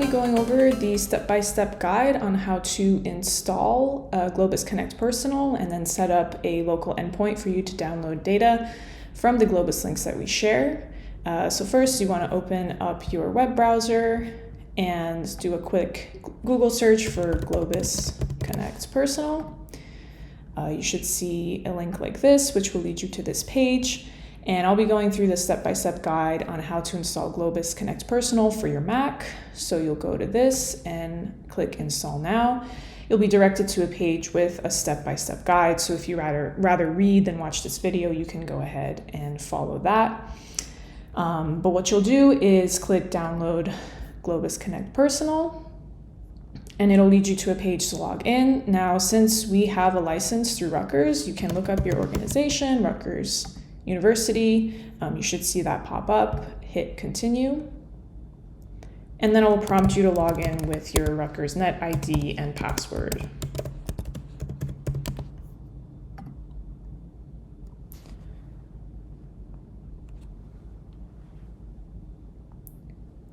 be going over the step-by-step guide on how to install Globus Connect Personal and then set up a local endpoint for you to download data from the Globus links that we share. So first, you want to open up your web browser and do a quick Google search for Globus Connect Personal. You should see a link like this, which will lead you to this page. And I'll be going through the step-by-step guide on how to install Globus Connect Personal for your Mac. So you'll go to this and click Install Now. You'll be directed to a page with a step-by-step guide. So if you rather read than watch this video, you can go ahead and follow that. But what you'll do is click Download Globus Connect Personal, and it'll lead you to a page to log in. Now, since we have a license through Rutgers, you can look up your organization, Rutgers University. You should see that pop up, hit continue, and then it will prompt you to log in with your Rutgers Net ID and password.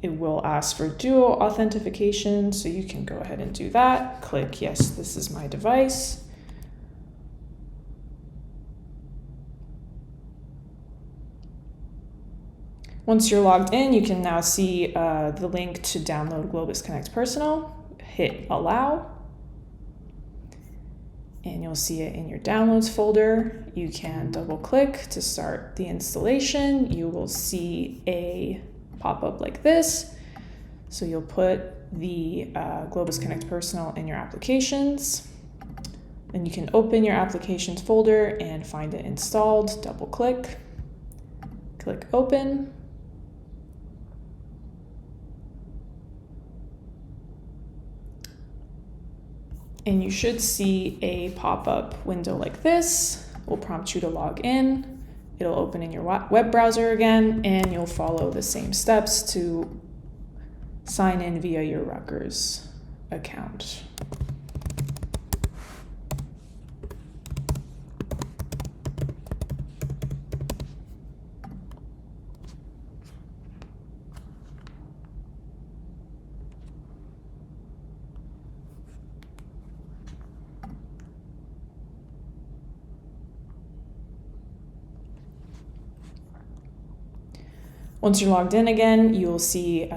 It will ask for dual authentication, so you can go ahead and do that. Click yes, this is my device. Once you're logged in, you can now see the link to download Globus Connect Personal. Hit allow, and you'll see it in your downloads folder. You can double click to start the installation. You will see a pop-up like this. So you'll put the Globus Connect Personal in your applications. Then you can open your applications folder and find it installed. Double click, click open. And you should see a pop-up window like this. It will prompt you to log in. It'll open in your web browser again, and you'll follow the same steps to sign in via your Rutgers account. Once you're logged in again, you'll see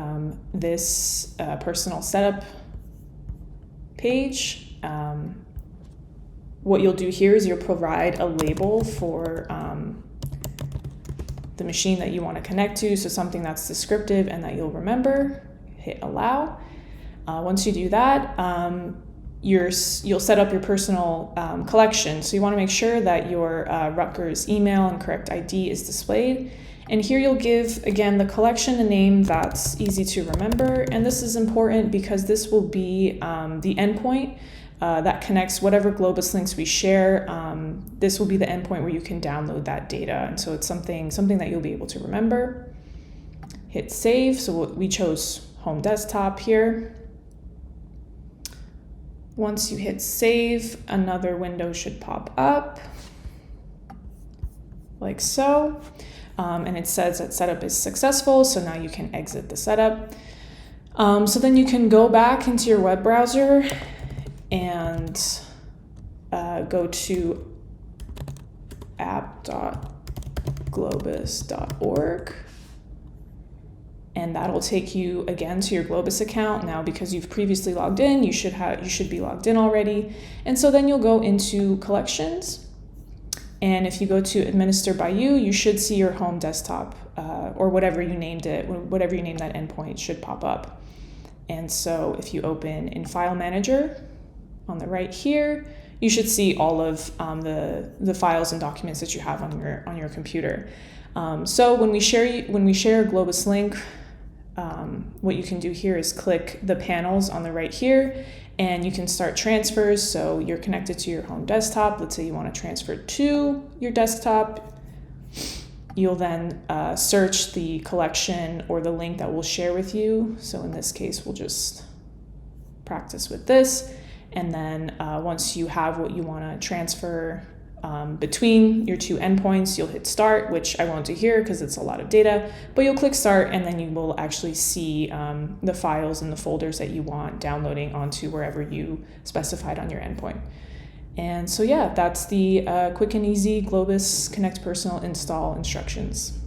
this personal setup page. What you'll do here is you'll provide a label for the machine that you want to connect to, so something that's descriptive and that you'll remember. Hit allow. Once you do that, you'll set up your personal collection. So you want to make sure that your Rutgers email and correct ID is displayed. And here you'll give, again, the collection a name that's easy to remember. And this is important because this will be the endpoint that connects whatever Globus links we share. This will be the endpoint where you can download that data. And so it's something that you'll be able to remember. Hit save. So we chose home desktop here. Once you hit save, another window should pop up like so. And it says that setup is successful, so now you can exit the setup. So then you can go back into your web browser and go to app.globus.org. And that'll take you again to your Globus account. Now, because you've previously logged in, you should be logged in already. And so then you'll go into collections. And if you go to administer by you, you should see your home desktop or whatever you named it, whatever you named that endpoint should pop up. And so if you open in File Manager on the right here, you should see all of the files and documents that you have on your computer. So when we share a Globus link, what you can do here is click the panels on the right here, and you can start transfers. So you're connected to your home desktop. Let's say you want to transfer to your desktop. You'll then search the collection or the link that we'll share with you. So in this case, we'll just practice with this. And then once you have what you want to transfer between your two endpoints, you'll hit start, which I won't do here because it's a lot of data, but you'll click start and then you will actually see the files and the folders that you want downloading onto wherever you specified on your endpoint. And so yeah, that's the quick and easy Globus Connect Personal install instructions.